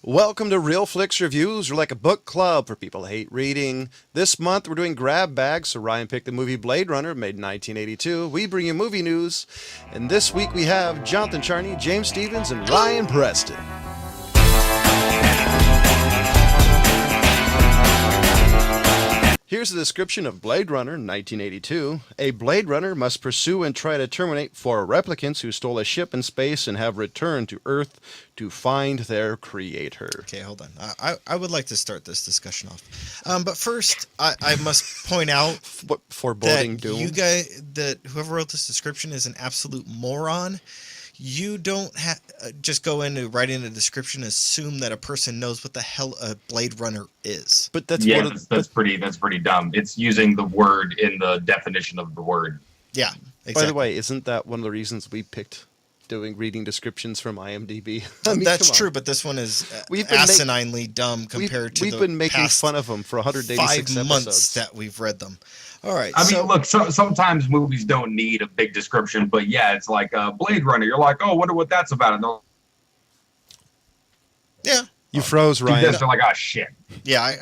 Welcome to Real Flix Reviews. We're like a book club for people who hate reading. This month we're doing grab bags, so Ryan picked the movie Blade Runner, made in 1982. We bring you movie news, and this week we have Jonathan Charney, James Stevens, and Ryan Preston. Here's a description of Blade Runner 1982. A Blade Runner must pursue and try to terminate four replicants who stole a ship in space and have returned to Earth to find their creator. Okay, hold on. I would like to start this discussion off. But first, I must point out Foreboding that doom. that whoever wrote this description is an absolute moron. You don't just go in and write in a description and assume that a person knows what the hell a Blade Runner is. But that's that's pretty dumb. It's using the word in the definition of the word. Yeah, exactly. By the way, isn't that one of the reasons we picked doing reading descriptions from IMDb? That's true, but this one is asininely dumb compared to we've been making fun of them for 186 5 months episodes. that we've read them. All right. I mean, look, sometimes movies don't need a big description, but yeah, it's like Blade Runner. You're like, oh, wonder what that's about. And yeah. You froze, Ryan. they're like, oh, shit. Yeah,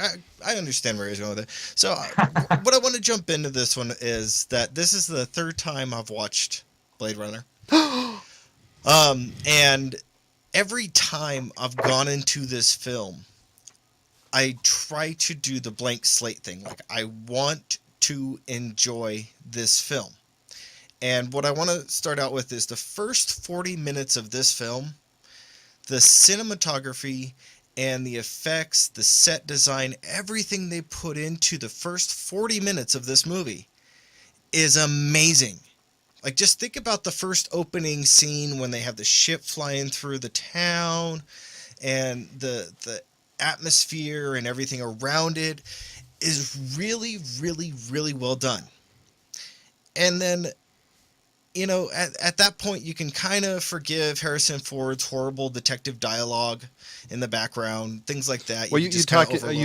I understand where he's going with it. So what I want to jump into this one is that this is the third time I've watched Blade Runner. And every time I've gone into this film, I try to do the blank slate thing. Like, I want to enjoy this film. And what I want to start out with is the first 40 minutes of this film, the cinematography and the effects, the set design, everything they put into the first 40 minutes of this movie is amazing. Like, just think about the first opening scene when they have the ship flying through the town and the atmosphere and everything around it is really, really, really well done. And then, you know, at that point, you can kind of forgive Harrison Ford's horrible detective dialogue in the background, things like that. Well, you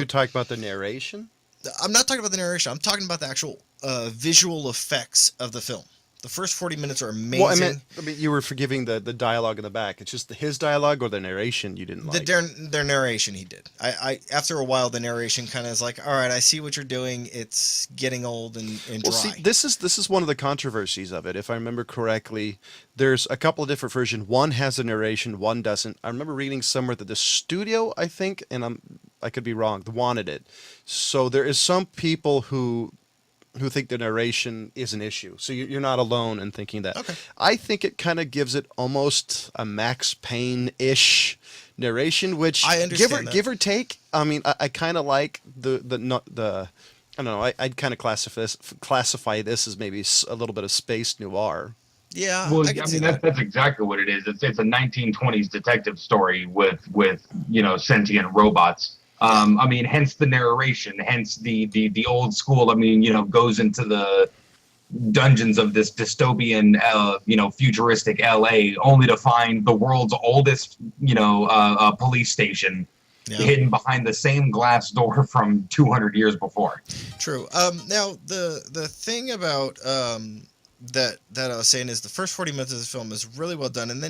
talk about the narration? I'm not talking about the narration. I'm talking about the actual visual effects of the film. The first 40 minutes are amazing. Well, I mean, you were forgiving the dialogue in the back. It's just his dialogue or the narration you didn't like? Their narration he did. I after a while, the narration kind of is like, all right, I see what you're doing. It's getting old and dry. Well, see, this is one of the controversies of it. If I remember correctly, there's a couple of different versions. One has a narration, one doesn't. I remember reading somewhere that the studio, I think, and I could be wrong, wanted it. So there is some people who think the narration is an issue. So you're not alone in thinking that. Okay. I think it kind of gives it almost a Max Payne-ish narration, which I understand give or take. I mean, I kind of like the I don't know. I'd kind of classify this as maybe a little bit of space noir. Yeah. Well, I mean, that's exactly what it is. It's a 1920s detective story with sentient robots. I mean, hence the narration, hence the old school. I mean, goes into the dungeons of this dystopian, futuristic LA, only to find the world's oldest, police station hidden behind the same glass door from 200 years before. True. Now the thing about that I was saying is the first 40 minutes of the film is really well done, and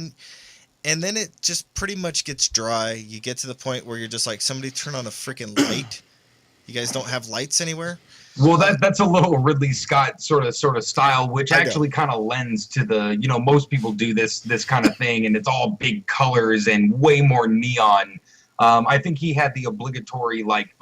then it just pretty much gets dry. You get to the point where you're just like, somebody turn on a freaking light. You guys don't have lights anywhere? Well, that's a little Ridley Scott sort of style, which actually kind of lends to the, most people do this kind of thing, and it's all big colors and way more neon. I think he had the obligatory like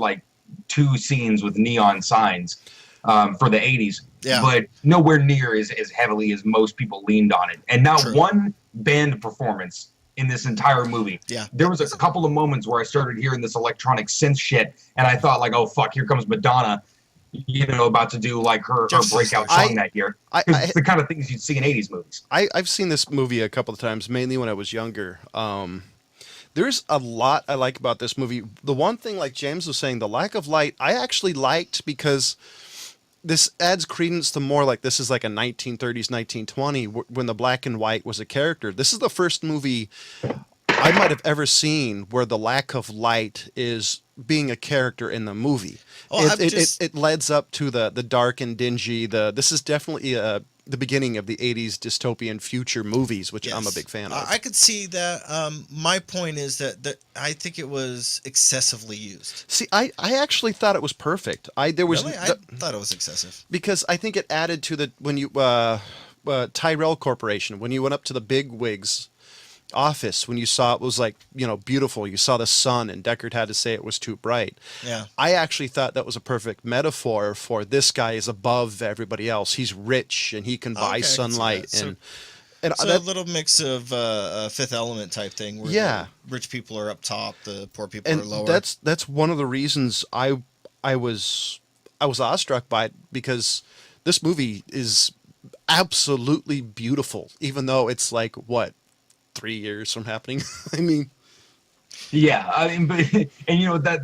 2 scenes with neon signs for the 80s, but nowhere near as heavily as most people leaned on it. And not one band performance in this entire movie. Yeah. There was a couple of moments where I started hearing this electronic synth shit, and I thought, like, oh, fuck, here comes Madonna, about to do, like, her breakout song that year. It's the kind of things you'd see in 80s movies. I've seen this movie a couple of times, mainly when I was younger. There's a lot I like about this movie. The one thing, like James was saying, the lack of light, I actually liked because this adds credence to more like this is like a 1930s, 1920 when the black and white was a character. This is the first movie I might have ever seen where the lack of light is being a character in the movie. It leads up to the dark and dingy. This is definitely the beginning of the 80s dystopian future movies, which I'm a Yes. big fan of. I could see that. My point is that I think it was excessively used. See, I actually thought it was perfect. There was Really, I thought it was excessive. because I think it added to the when you Tyrell Corporation, when you went up to the big wigs office, when you saw it was like, beautiful, you saw the sun and Deckard had to say it was too bright. Yeah. I actually thought that was a perfect metaphor for this guy is above everybody else. He's rich and he can buy Okay, I can see sunlight that. and So that, a little mix of Fifth Element type thing, where Yeah. the rich people are up top, the poor people are and lower. that's one of the reasons I was awestruck by it, because this movie is absolutely beautiful, even though it's like what 3 years from happening. I mean, Yeah, I mean, but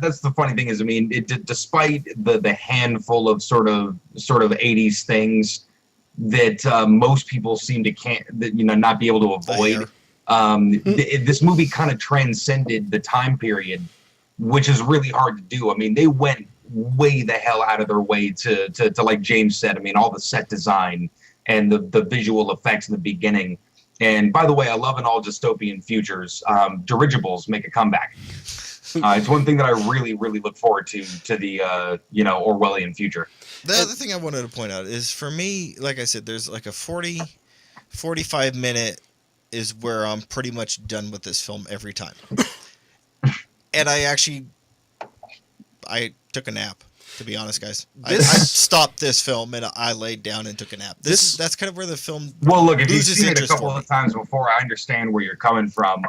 that's the funny thing is, I mean, despite the handful of sort of 80s things that most people seem to not be able to avoid, this movie kind of transcended the time period, which is really hard to do. I mean, they went way the hell out of their way to like James said. I mean, all the set design and the visual effects in the beginning. And by the way, I love in all dystopian futures, dirigibles make a comeback. It's one thing that I really, really look forward to the Orwellian future. The other thing I wanted to point out is, for me, like I said, there's like a 45 minute is where I'm pretty much done with this film every time. And I took a nap, to be honest, guys. I stopped this film and I laid down and took a nap. That's kind of where the film Well, look, if you've loses seen it a interest couple for me. of times before, I understand where you're coming from.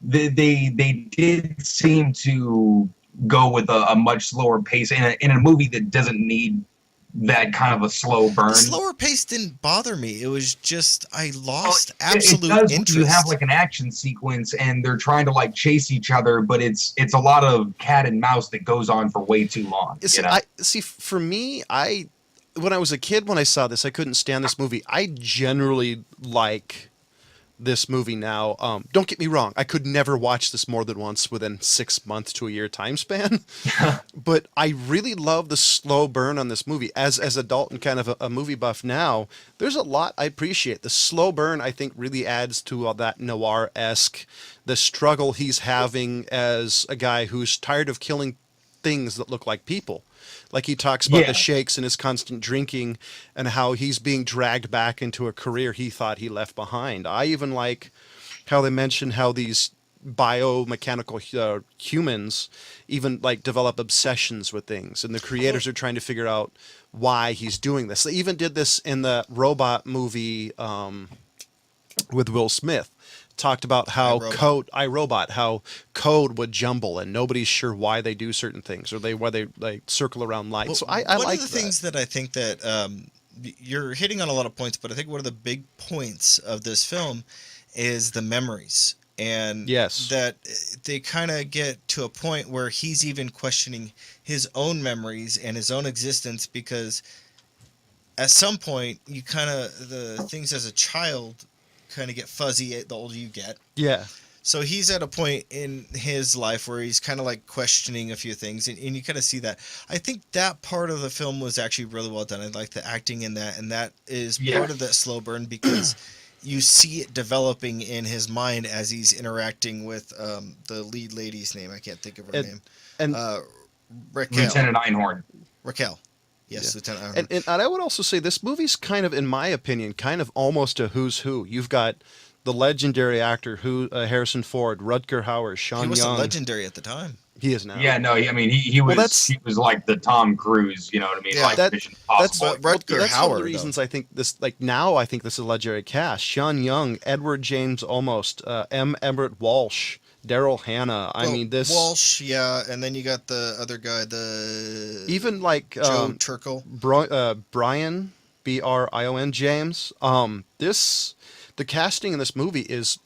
They did seem to go with a much slower pace in a movie that doesn't need that kind of a slow burn. The slower pace didn't bother me. It was just I lost Well, absolute it does when interest. you have like an action sequence and they're trying to like chase each other, but it's a lot of cat and mouse that goes on for way too long. See, for me, when I was a kid, when I saw this, I couldn't stand this movie. I generally like this movie now. Don't get me wrong, I could never watch this more than once within 6 months to a year time span. But I really love the slow burn on this movie. As adult and kind of a movie buff now, there's a lot I appreciate. The slow burn, I think, really adds to all that noir-esque, the struggle he's having as a guy who's tired of killing things that look like people. Like he talks about the shakes and his constant drinking and how he's being dragged back into a career he thought he left behind. I even like how they mention how these biomechanical humans even like develop obsessions with things, and the creators are trying to figure out why he's doing this. They even did this in the robot movie with Will Smith. Talked about how how code would jumble and nobody's sure why they do certain things, or why they like circle around light. Well, So I one like of the things that I think that you're hitting on a lot of points, but I think one of the big points of this film is the memories, and that they kind of get to a point where he's even questioning his own memories and his own existence, because at some point you kind of the things as a child kind of get fuzzy the older you get. Yeah. So he's at a point in his life where he's kind of like questioning a few things, and you kind of see that. I think that part of the film was actually really well done. I like the acting in that, and that is part of that slow burn, because you see it developing in his mind as he's interacting with the lead lady's name. I can't think of her name. And Raquel. Lieutenant Einhorn. Raquel. Yes, Lieutenant Einhorn. And I would also say this movie's kind of, in my opinion, kind of almost a who's who. You've got the legendary actor Harrison Ford, Rutger Hauer, Sean Young. He wasn't legendary at the time. He is now. Yeah, no, I mean he was he was like the Tom Cruise, you know what I mean? Yeah, like Mission Impossible. Rutger that's Hauer, one of the reasons I think this, like now, I think this is a legendary cast. Sean Young, Edward James Olmos, M. Everett Walsh, Daryl Hannah. I mean this Walsh, and then you got the other guy, even like Joe Turkel, Brian Brion James. The casting in this movie is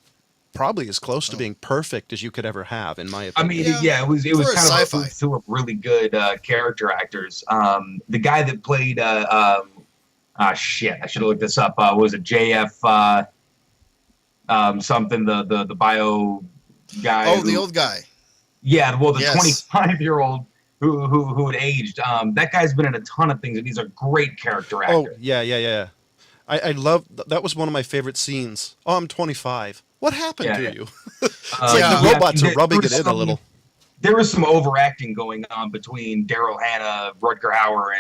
probably as close to being perfect as you could ever have, in my opinion. I mean, it was For kind of sci-fi. a two of really good character actors. The guy that played shit, I should have looked this up. Was it JF something, the bio guy? Oh, the old guy. Yeah, well, the Yes. 25-year-old who had aged. That guy's been in a ton of things, and he's a great character actor. Oh, yeah. I love that was one of my favorite scenes. Oh, I'm 25. What happened to you? It's like Yeah. the robots are there rubbing was it in a little. There was some overacting going on between Daryl Hannah, Rutger Hauer,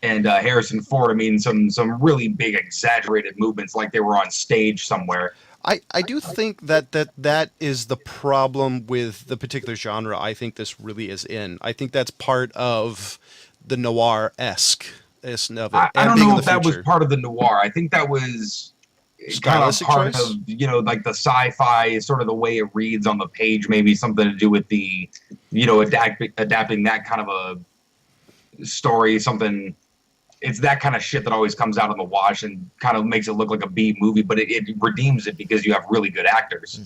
and Harrison Ford. I mean, some really big exaggerated movements, like they were on stage somewhere. I do think that is the problem with the particular genre I think this really is in. I think that's part of the noir-esque of it, I and don't being in know the if that was future. part of the noir. I think that was kind of Stylistic part choice? of, like the sci-fi, sort of the way it reads on the page, maybe something to do with the, adapting that kind of a story, something. It's that kind of shit that always comes out in the wash and kind of makes it look like a B movie, but it redeems it because you have really good actors.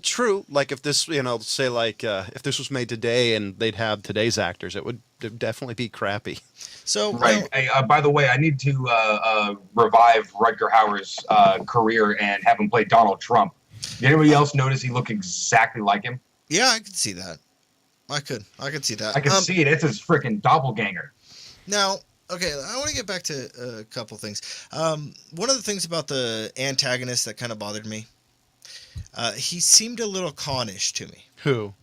True. Like if this, say like if this was made today and they'd have today's actors, it would definitely be crappy. So Right. Hey, by the way, I need to revive Rutger Hauer's career and have him play Donald Trump. Did anybody else notice he looked exactly like him? yeah, I could see that. I could see that. I can see it. It's his freaking doppelganger. Now, okay, I want to get back to a couple things. One of the things about the antagonist that kind of bothered me, he seemed a little connish to me. Who?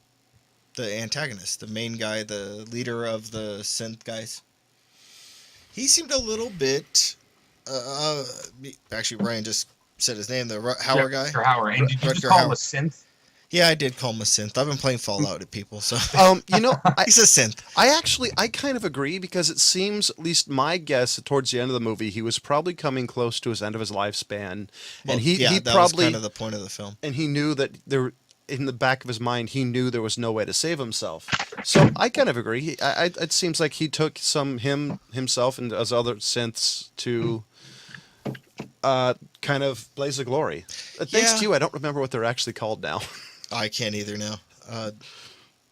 The antagonist, the main guy, the leader of the synth guys. He seemed a little bit. Actually, Ryan just said his name, the Hauer guy. Rutger Hauer. And did you just Rutger call him Hauer. a synth? Yeah, I did call him a synth. I've been playing Fallout at people, so he's a synth. I kind of agree because it seems, at least my guess, towards the end of the movie, he was probably coming close to his end of his lifespan, Well, and he that probably was kind of the point of the film. and he knew that there, in the back of his mind, he knew there was no way to save himself. So I kind of agree. It seems like he took himself and as other synths to kind of blaze of glory. Thanks Yeah. to you, I don't remember what they're actually called now. I can't either now.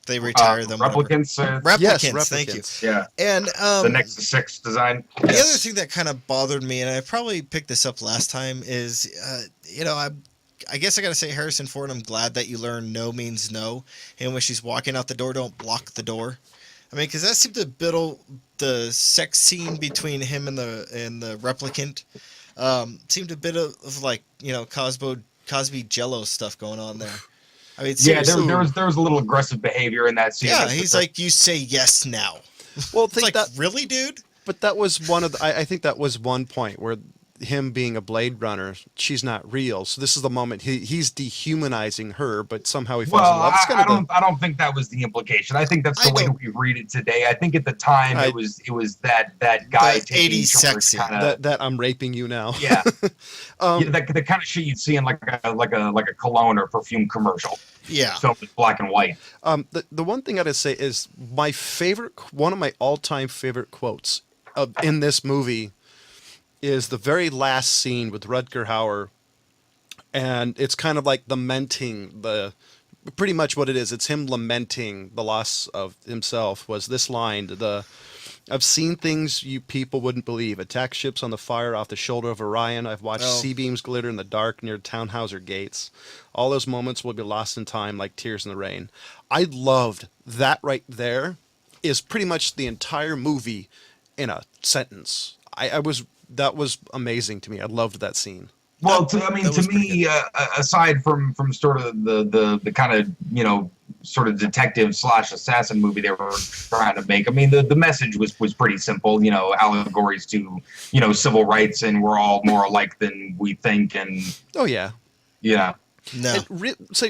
They retired them. whatever. Replicants. Replicants, Yes, thank you. replicants. Yeah. And The Nexus 6 design. the other thing that kind of bothered me, and I probably picked this up last time, is I guess I gotta say Harrison Ford. I'm glad that you learn no means no, and when she's walking out the door, don't block the door. I mean, because that seemed to biddle the sex scene between him and the replicant. Seemed a bit of like Cosby Jello stuff going on there. I mean, Yeah, seriously. there was a little aggressive behavior in that scene. Yeah, he's like, you say yes now. Well, It's like, really, dude? but that was one of the, I think that was one point where him being a Blade Runner, she's not real. So this is the moment he's dehumanizing her, but somehow he falls in Well, love. It's kind of I don't think that was the implication. I think that's the way we read it today. I think at the time it was that guy The taking 80s charge, sexy. kinda, that I'm raping you now. yeah, the kind of shit you'd see in like a cologne or perfume commercial. Yeah. Filmed in black and white. The one thing I gotta say is one of my all-time favorite quotes in this movie is the very last scene with Rutger Hauer, and it's kind of like lamenting pretty much what it is. It's him lamenting the loss of himself. Was this line, I've seen things you people wouldn't believe. Attack ships on the fire off the shoulder of Orion. I've watched C-beams glitter in the dark near Tannhauser gates. All those moments will be lost in time like tears in the rain. I loved that right there is pretty much the entire movie in a sentence. That was amazing to me. I loved that scene. Well, to me, aside from sort of the kind of sort of detective / assassin movie they were trying to make, I mean the message was pretty simple. Allegories to civil rights, and we're all more alike than we think. And oh yeah, yeah. No.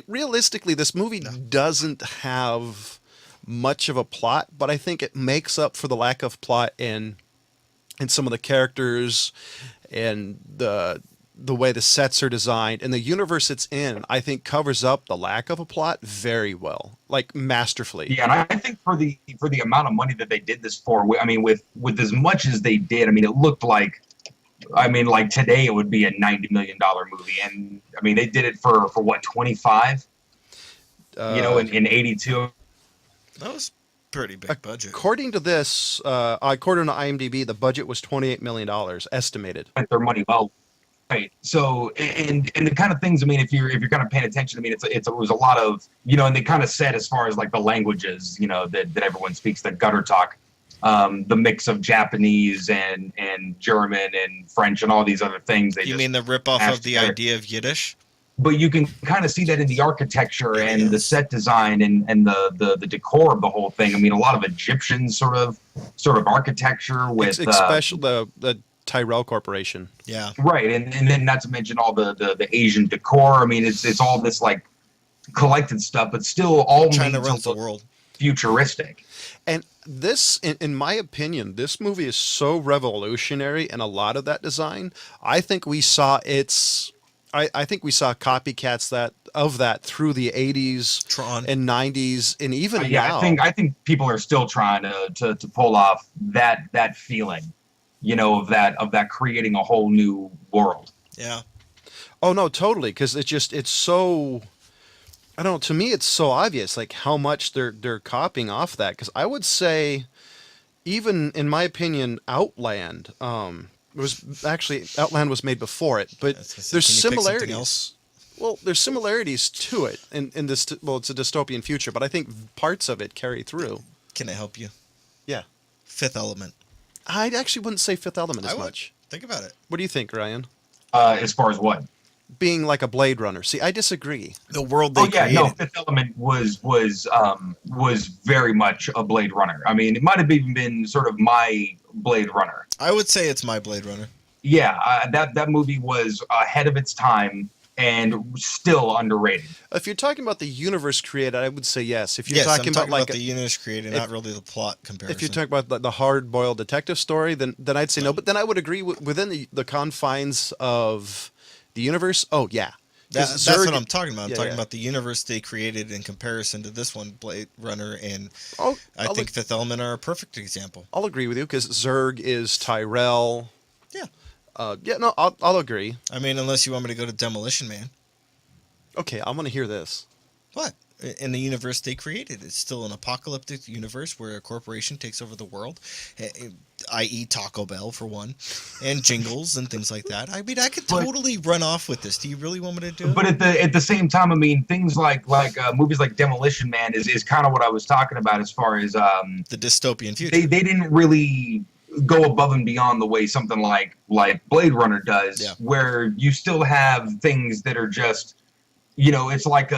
Realistically, this movie doesn't have much of a plot, but I think it makes up for the lack of plot in some of the characters and the way the sets are designed and the universe it's in. I think covers up the lack of a plot very well, like masterfully. Yeah, and I think for the amount of money that they did this for, I mean, with as much as they did, I mean, it looked like. I mean, like today it would be a $90 million movie, and I mean they did it for what 25, in 82. That was pretty big budget. According to this, according to IMDb, the budget was $28 million estimated. Spent their money well, right? So and the kind of things, I mean, if you're kind of paying attention, I mean, it was a lot of and they kind of said as far as like the languages, that everyone speaks, the gutter talk. the mix of Japanese and German and French and all these other things. You mean the ripoff of the idea of Yiddish? But you can kind of see that in the architecture It and the is. set design and the decor of the whole thing. I mean, a lot of Egyptian sort of architecture with especially the Tyrell Corporation. Yeah. right, and then not to mention all the Asian decor. I mean, it's all this like collected stuff, but still all China made runs to the look world. futuristic. And this, in my opinion, this movie is so revolutionary in a lot of that design. I think we saw I think we saw copycats of that through the 80s Tron. and 90s and even Yeah, now. I think people are still trying to pull off that feeling, of that creating a whole new world. Yeah. Oh no, totally, because it's so, I don't know, to me it's so obvious like how much they're copying off that, because I would say, even in my opinion, Outland Outland was made before it, but there's Can you pick something similarities. else? Well, there's similarities to it in this. Well, it's a dystopian future, but I think parts of it carry through. Can I help you? Yeah, Fifth Element. I actually wouldn't say Fifth Element as I would. much. Think about it. What do you think, Ryan? As far as what? Being like a Blade Runner. See, I disagree. The world they created. No, Fifth Element was very much a Blade Runner. I mean, it might have even been sort of my Blade Runner. I would say it's my Blade Runner. Yeah, that movie was ahead of its time and still underrated. If you're talking about the universe created, I would say yes. If you're Yes, talking I'm talking about about the universe created, not really the plot comparison. if you're talking about the hard-boiled detective story, then I'd say no. But then I would agree within the confines of the universe. Oh yeah, 'Cause that's what Zurg- I'm talking about. I'm Yeah, talking yeah. about the universe they created in comparison to this one, Blade Runner, and Oh, I think Fifth Element are a perfect example. I'll agree with you, because Zurg is Tyrell. Yeah. Yeah, no, I'll agree. I mean, unless you want me to go to Demolition Man. Okay, I want to hear this. What? In the universe they created, it's still an apocalyptic universe where a corporation takes over the world, i.e. Taco Bell for one, and Jingles and things like that. I mean, I could totally run off with this. Do you really want me to do it? But at the same time, I mean, things like movies like Demolition Man is kind of what I was talking about as far as The dystopian future. they didn't really go above and beyond the way something like Blade Runner does, Yeah. where you still have things that are just, it's like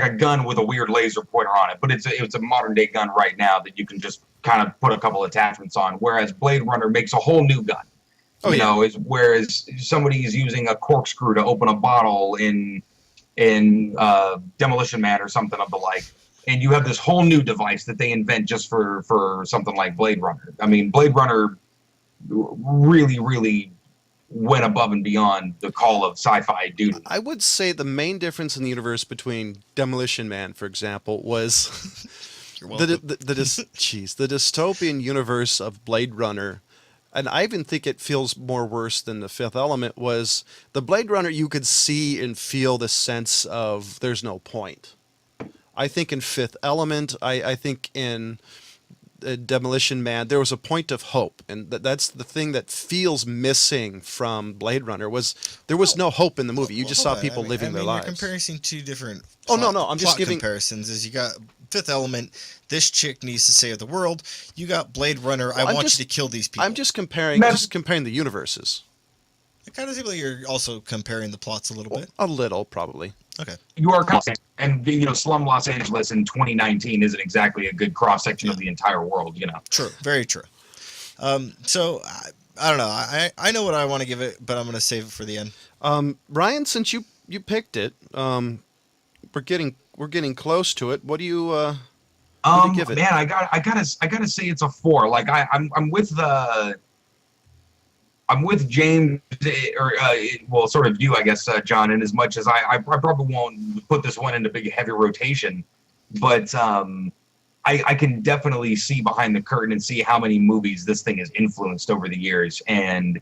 a gun with a weird laser pointer on it, but it's a modern day gun right now that you can just kind of put a couple attachments on. Whereas Blade Runner makes a whole new gun. Whereas somebody is using a corkscrew to open a bottle in Demolition Man or something of the like, and you have this whole new device that they invent just for something like Blade Runner. I mean, Blade Runner really, really went above and beyond the call of sci-fi duty. I would say the main difference in the universe between Demolition Man, for example, was You're welcome. the dystopian universe of Blade Runner. And I even think it feels more worse than the Fifth Element. Was the Blade Runner, you could see and feel the sense of there's no point. I think in Fifth Element, I think in Demolition Man, there was a point of hope, and that's the thing that feels missing from Blade Runner. Was there was no hope in the movie? You just saw people living their lives. You're comparing two different. Oh, no, I'm just plot giving comparisons. Is you got Fifth Element. This chick needs to save the world. You got Blade Runner. I want you to kill these people. I'm just comparing the universes. It kind of seems like you're also comparing the plots a little bit. A little, probably. Okay. You are constant, and slum Los Angeles in 2019 isn't exactly a good cross section of the entire world. True. Very true. So I don't know. I know what I want to give it, but I'm going to save it for the end. Ryan, since you picked it, we're getting close to it. What do you? What do you give it? Man, I gotta say it's a 4. Like I'm with James, or sort of you, I guess, John. In as much as I probably won't put this one into big heavy rotation, but I can definitely see behind the curtain and see how many movies this thing has influenced over the years. And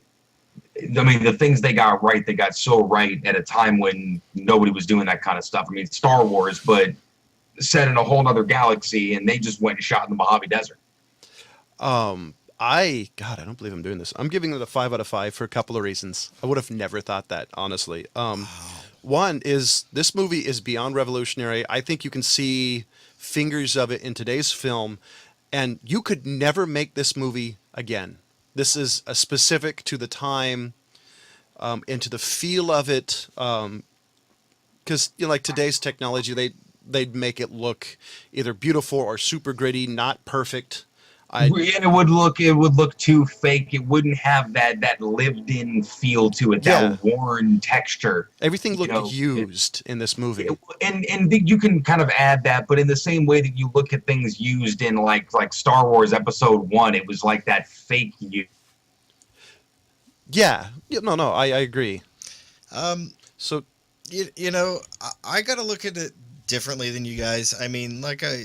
I mean, the things they got right, they got so right at a time when nobody was doing that kind of stuff. I mean, Star Wars, but set in a whole other galaxy, and they just went and shot in the Mojave Desert. I don't believe I'm doing this. I'm giving it a 5 out of 5 for a couple of reasons. I would have never thought that, honestly. One is this movie is beyond revolutionary. I think you can see fingers of it in today's film. and you could never make this movie again. This is a specific to the time, and to the feel of it. Because like today's technology, they'd make it look either beautiful or super gritty, not perfect. And it would look too fake. It wouldn't have that lived in feel to it, Yeah. that worn texture. Everything looked know, used in this movie. And you can kind of add that, but in the same way that you look at things used in like Star Wars Episode 1, it was like that fake use. Yeah. No, I agree. So You know, I got to look at it differently than you guys. I mean, like I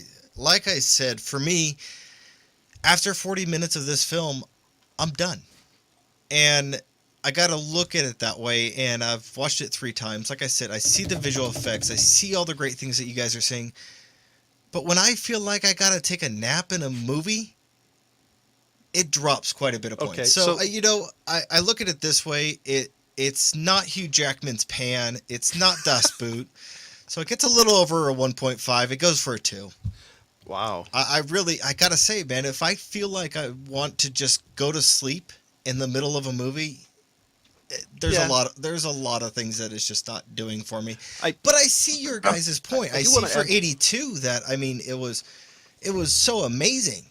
said, for me, after 40 minutes of this film, I'm done. And I got to look at it that way, and I've watched it 3 times. Like I said, I see the visual effects. I see all the great things that you guys are saying. But when I feel like I got to take a nap in a movie, it drops quite a bit of points. Okay, So, so- you know, I look at it this way. It's not Hugh Jackman's Pan. It's not Das Boot. So it gets a little over a 1.5. It goes for a 2. wow. I got to say, man, if I feel like I want to just go to sleep in the middle of a movie, there's Yeah. a lot of things that it's just not doing for me. I- But I see your guys' point. I I do see wanna for add- 82 that, I mean, it was so amazing.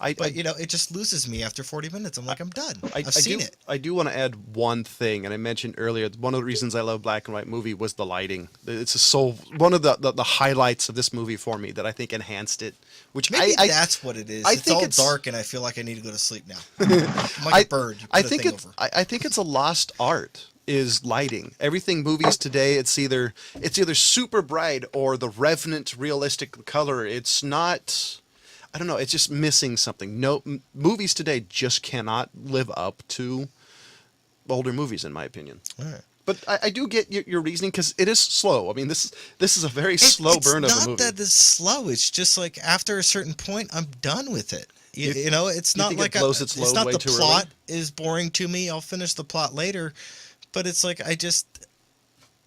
I But, you know, it just loses me after 40 minutes. I'm like, I'm done. I've seen it. I do want to add one thing, and I mentioned earlier, one of the reasons I love black and white movie was the lighting. It's one of the highlights of this movie for me that I think enhanced it. Which Maybe I that's what it is. I It's think all it's- dark, and I feel like I need to go to sleep now. I'm like a bird. You put I a think thing it's over. I think it's a lost art is lighting. Everything movies today, it's either super bright or the Revenant realistic color. It's not. I don't know. It's just missing something. No, movies today just cannot live up to older movies, in my opinion. All right. But I do get your reasoning because it is slow. I mean, this is a very slow burn of a movie. It's not that it's slow. It's just like after a certain point, I'm done with it. You know, it's you not think like it blows its load not way the too plot early? is boring to me. I'll finish the plot later, but it's like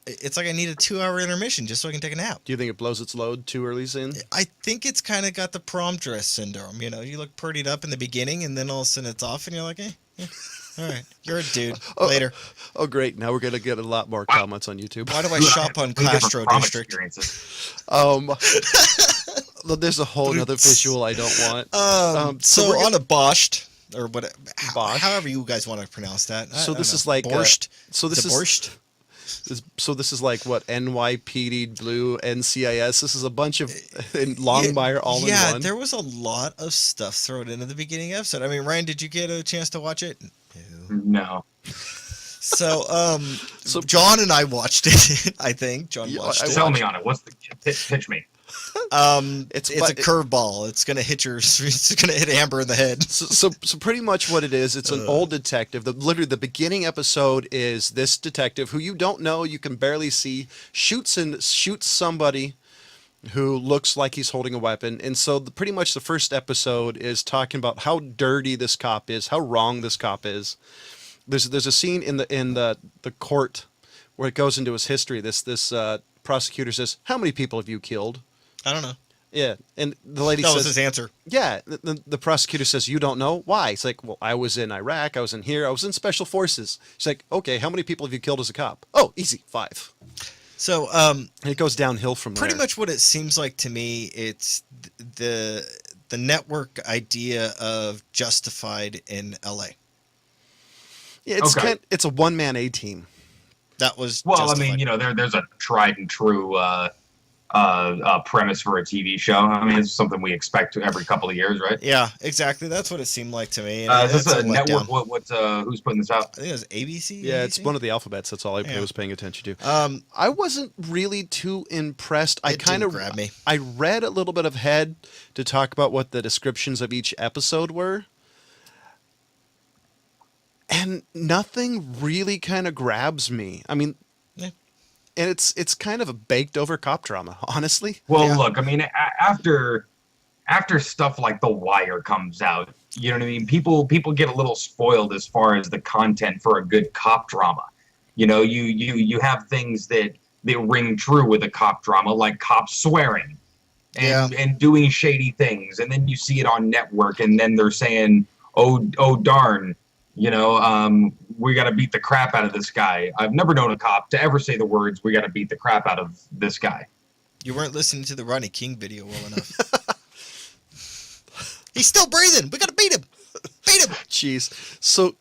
it's like I need a 2-hour intermission just so I can take a nap. Do you think it blows its load too early in? I think it's kind of got the prom dress syndrome. You know, you look prettied up in the beginning, and then all of a sudden it's off, and you're like, all right, you're a dude. Later. Oh, great! Now we're gonna get a lot more comments on YouTube. Why do I shop on Different Castro prom District? experiences. There's a whole other visual I don't want. So we're on a borscht, or what? Borscht? However you guys want to pronounce that. So this is know. like borscht. so this Is it is borscht? this is like what NYPD Blue NCIS. This is a bunch of in Longmire all in one. Yeah, there was a lot of stuff thrown into the beginning episode. I mean, Ryan, did you get a chance to watch it? No. So, So- John and I watched it. I think John Yeah, watched I it. Tell me on it. What's the pitch me? It's It's a curveball. It's gonna hit It's gonna hit Amber in the head. So pretty much what it is, it's an old detective. Literally the beginning episode is this detective who you don't know, you can barely see, shoots somebody who looks like he's holding a weapon. And so pretty much the first episode is talking about how dirty this cop is, how wrong this cop is. There's a scene in the court where it goes into his history. This prosecutor says, "How many people have you killed?" I don't know. Yeah, and the lady That says, was his answer. yeah, the prosecutor says, "You don't know? Why?" It's like, "Well, I was in Iraq, I was in here, I was in special forces." She's like, "Okay, how many people have you killed as a cop?" "Oh, easy, 5. So, And it goes downhill from pretty there. much what it seems like to me, it's the network idea of Justified in LA. Yeah, it's Okay. it's a one-man A-team. That was Well, Justified. I mean, you know, there's a tried and true premise for a TV show. I mean, it's something we expect every couple of years, right? Yeah, exactly. That's what it seemed like to me. And Is this that's a network? letdown. Who's putting this out? I think it was ABC. Yeah, it's ABC? one of the alphabets. That's all I Yeah. was paying attention to. Um, I wasn't really too impressed. I It kind didn't of grab me. I read a little bit ahead to talk about what the descriptions of each episode were. And nothing really kind of grabs me. I mean, Yeah. and it's kind of a baked over cop drama, honestly. Well, Yeah. look, I mean, after stuff like The Wire comes out, you know what I mean? People get a little spoiled as far as the content for a good cop drama. You know, you have things that ring true with a cop drama, like cops swearing. and doing shady things, and then you see it on network, and then they're saying, oh darn, we got to beat the crap out of this guy. I've never known a cop to ever say the words, we got to beat the crap out of this guy. You weren't listening to the Ronnie King video well enough. He's still breathing. We got to beat him. Beat him. Jeez. So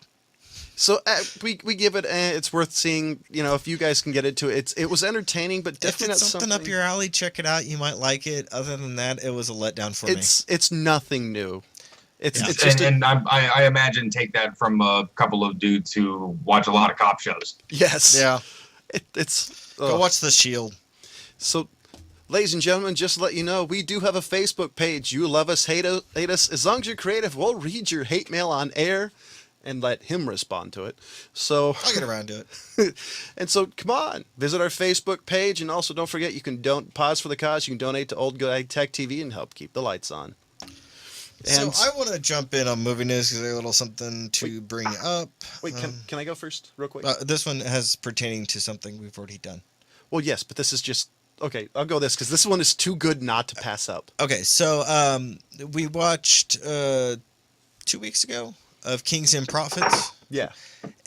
we give it. It's worth seeing. If you guys can get into it, it was entertaining, but definitely if it's not something up your alley, check it out. You might like it. Other than that, it was a letdown for me. It's nothing new. It's just I imagine take that from a couple of dudes who watch a lot of cop shows. Yes. Yeah. It's go watch The Shield. So, ladies and gentlemen, just to let you know, we do have a Facebook page. You love us, hate us. As long as you're creative, we'll read your hate mail on air and let him respond to it. So I'll get around to it. And so, come on, visit our Facebook page, and also don't forget you can pause for the cause. You can donate to Old Guy Tech TV and help keep the lights on. And so I want to jump in on movie news because there's a little something to bring up. Wait, can I go first, real quick? This one has pertaining to something we've already done. Well, yes, but this is just okay. I'll go this because this one is too good not to pass up. Okay, so we watched 2 weeks ago of Kings and Prophets. Yeah.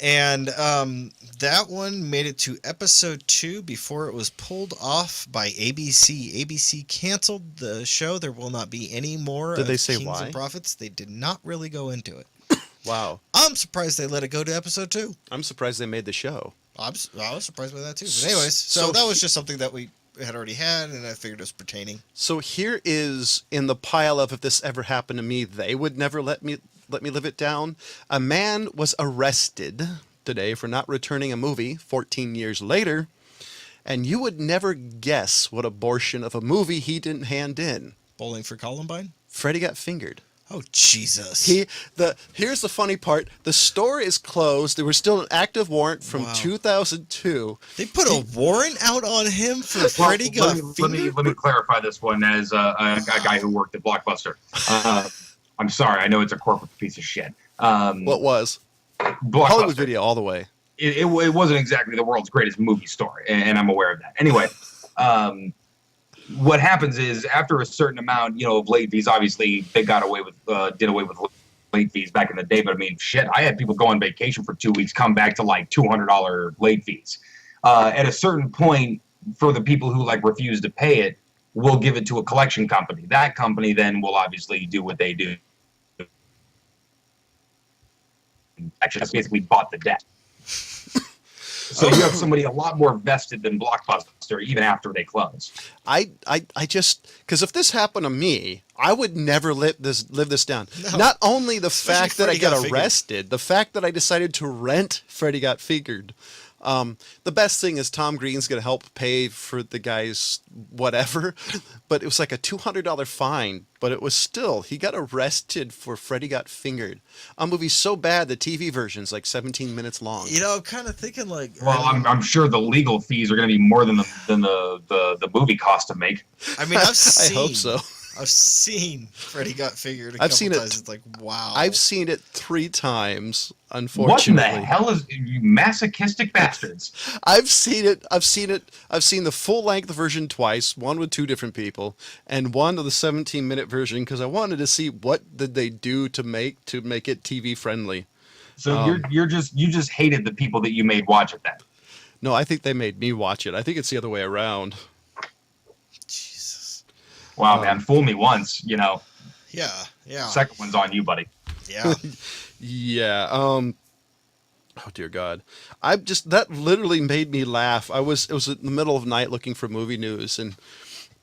And that one made it to episode 2 before it was pulled off by ABC. ABC canceled the show. There will not be any more Did of they say Kings why? and Prophets. They did not really go into it. Wow. I'm surprised they let it go to episode 2. I'm surprised they made the show. I was surprised by that too. But anyways, so that was just something that we had already had, and I figured it was pertaining. So here is in the pile of if this ever happened to me, they would never let me live it down. A man was arrested today for not returning a movie 14 years later, and you would never guess what abortion of a movie he didn't hand in. Bowling for Columbine? Freddie Got Fingered. Oh, Jesus. Here's the funny part. The store is closed. There was still an active warrant from 2002. They put a warrant out on him for Freddie Got Fingered? Let me clarify this one as a guy who worked at Blockbuster. I'm sorry. I know it's a corporate piece of shit. What was? Blockbuster. Hollywood Video all the way. It wasn't exactly the world's greatest movie store, and I'm aware of that. Anyway, what happens is after a certain amount, of late fees, obviously they did away with late fees back in the day. But I mean, shit, I had people go on vacation for 2 weeks, come back to like $200 late fees. At a certain point, for the people who refuse to pay it, we'll give it to a collection company. That company then will obviously do what they do. Actually, that's basically bought the debt. So you have somebody a lot more vested than Blockbuster, even after they close. I just, because if this happened to me, I would never live this down. No. Not only the fact that I got arrested, the fact that I decided to rent Freddie Got Fingered. The best thing is Tom Green's going to help pay for the guy's whatever, but it was like a $200 fine, but it was still, he got arrested for Freddie Got Fingered. A movie so bad, the TV version's like 17 minutes long. I'm kind of thinking well, I'm sure the legal fees are going to be more than the movie cost to make. I mean, I hope so. I've seen Freddie Got Fingered a I've couple seen times. it. It's like, wow. I've seen it 3 times, unfortunately. What in the hell is you masochistic bastards? I've seen it. I've seen the full-length version twice, one with 2 different people, and one of the 17-minute version because I wanted to see what did they do to make it TV friendly. So you just hated the people that you made watch it then. No, I think they made me watch it. I think it's the other way around. Wow, man, fool me once, Yeah. Second one's on you, buddy. Yeah. Yeah. Oh dear God. That literally made me laugh. It was in the middle of the night looking for movie news, and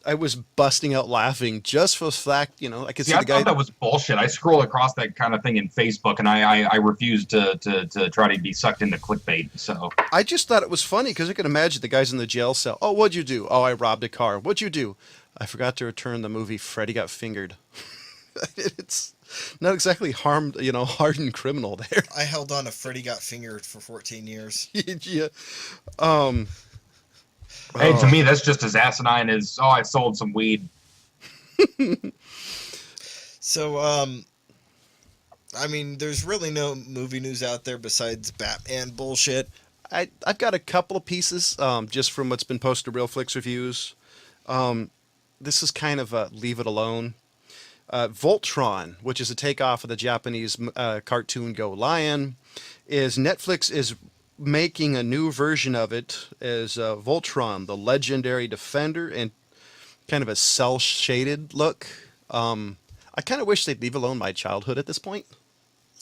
I was busting out laughing just for the fact, I could see the guy. I thought that was bullshit. I scroll across that kind of thing in Facebook, and I refuse to try to be sucked into clickbait. So I just thought it was funny because I could imagine the guys in the jail cell. Oh, what'd you do? Oh, I robbed a car. What'd you do? I forgot to return the movie Freddie Got Fingered. It's not exactly hardened criminal there. I held on to Freddie Got Fingered for 14 years. Yeah. Hey, to me, that's just as asinine as, I sold some weed. So, I mean, there's really no movie news out there besides Batman bullshit. I've got a couple of pieces just from what's been posted to Real Flix Reviews. this is kind of a leave it alone. Voltron, which is a takeoff of the Japanese cartoon Go Lion, is Netflix is making a new version of it as Voltron, the legendary defender, and kind of a cel-shaded look. I kind of wish they'd leave alone my childhood at this point.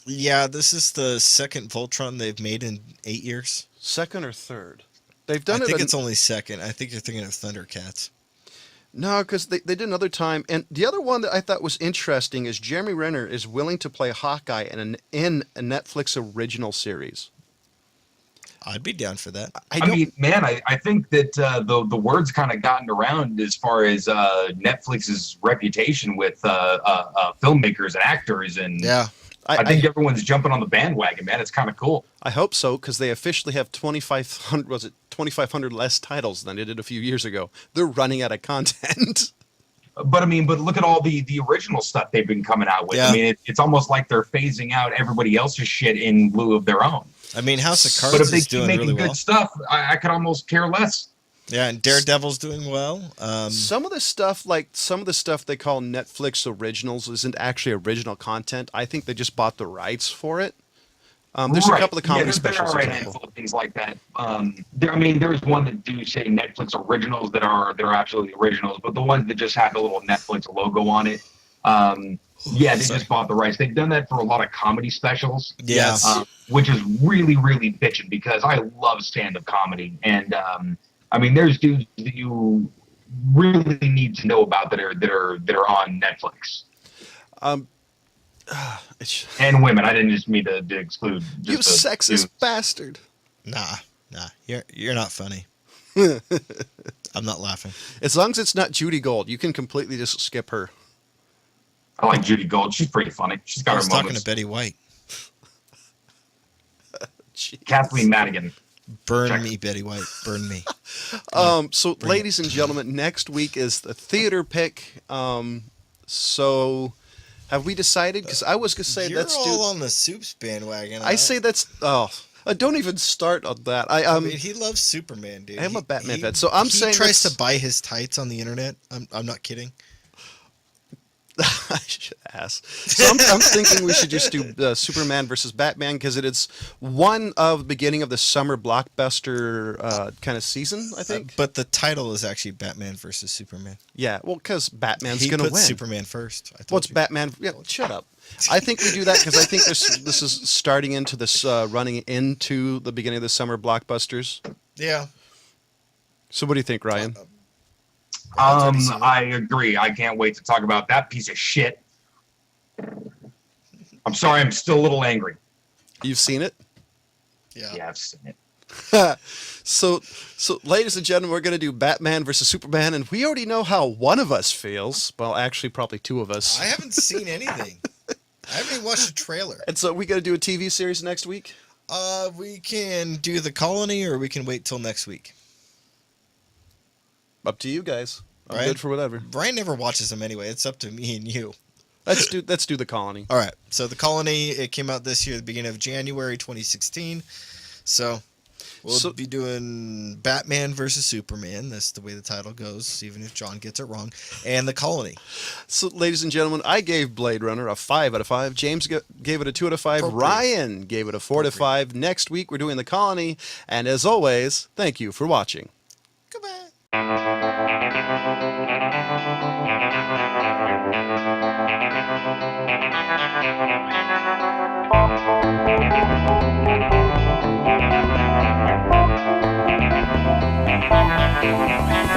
Yeah, this is the second Voltron they've made in 8 years. Second or third? They've done I it. think it's only second. I think you're thinking of Thundercats. No, because they did another time. And the other one that I thought was interesting is Jeremy Renner is willing to play Hawkeye in a Netflix original series. I'd be down for that. I mean, man, I think that the word's kind of gotten around as far as Netflix's reputation with filmmakers and actors, and Yeah. I think everyone's jumping on the bandwagon, man. It's kind of cool. I hope so, because they officially have 2,500. Was it 2,500 less titles than they did a few years ago? They're running out of content. But I mean, but look at all the original stuff they've been coming out with. Yeah. I mean, it's almost like they're phasing out everybody else's shit in lieu of their own. I mean, House of But Cards if they is keep doing making really good well. stuff, I could almost care less. Yeah, and Daredevil's doing well. Some of the stuff they call Netflix originals isn't actually original content. I think they just bought the rights for it. There's a couple of comedy specials. There are a handful of things like that. There's one that do say Netflix originals they're absolutely originals, but the ones that just have a little Netflix logo on it, they just bought the rights. They've done that for a lot of comedy specials. Yes. Which is really, really bitching because I love stand-up comedy, and there's dudes that you really need to know about that are on Netflix. And women. I didn't just mean to exclude. You sexist bastard. Nah, you're not funny. I'm not laughing. As long as it's not Judy Gold, you can completely just skip her. I like Judy Gold. She's pretty funny. She's got I her was talking moments. to Betty White. Kathleen Madigan. Burn me, Betty White. Burn me. So, ladies and gentlemen, next week is the theater pick. So, have we decided? Because I was gonna say You're let's all do. on the Soups bandwagon. I say that's. Don't even start on that. I mean, he loves Superman, dude. I am a Batman fan, so I'm saying he tries let's- to buy his tights on the internet. I'm not kidding. I should ask. So I'm thinking we should just do Superman versus Batman because it is one of the beginning of the summer blockbuster kind of season, I think. But the title is actually Batman versus Superman. Yeah, well, because Batman's He going to put win. Superman first. I told Well, it's you. Batman. Yeah, shut up. I think we do that because I think this is starting into this running into the beginning of the summer blockbusters. Yeah. So what do you think, Ryan? I agree. I can't wait to talk about that piece of shit. I'm sorry. I'm still a little angry. You've seen it? Yeah, I've seen it. So, ladies and gentlemen, we're going to do Batman versus Superman, and we already know how one of us feels. Well, actually, probably two of us. I haven't seen anything. I haven't even watched a trailer. And so we got to do a TV series next week? We can do The Colony, or we can wait till next week. Up to you guys. I'm Brian? good for whatever. Brian never watches them anyway. It's up to me and you. Let's do The Colony. All right. So The Colony, it came out this year, the beginning of January 2016. So we'll be doing Batman versus Superman. That's the way the title goes, even if John gets it wrong. And The Colony. So, ladies and gentlemen, I gave Blade Runner a 5 out of 5. James gave it a 2 out of 5. Appropriate. Ryan gave it a 4 out of 5. Next week, we're doing The Colony. And as always, thank you for watching. Goodbye. Thank you.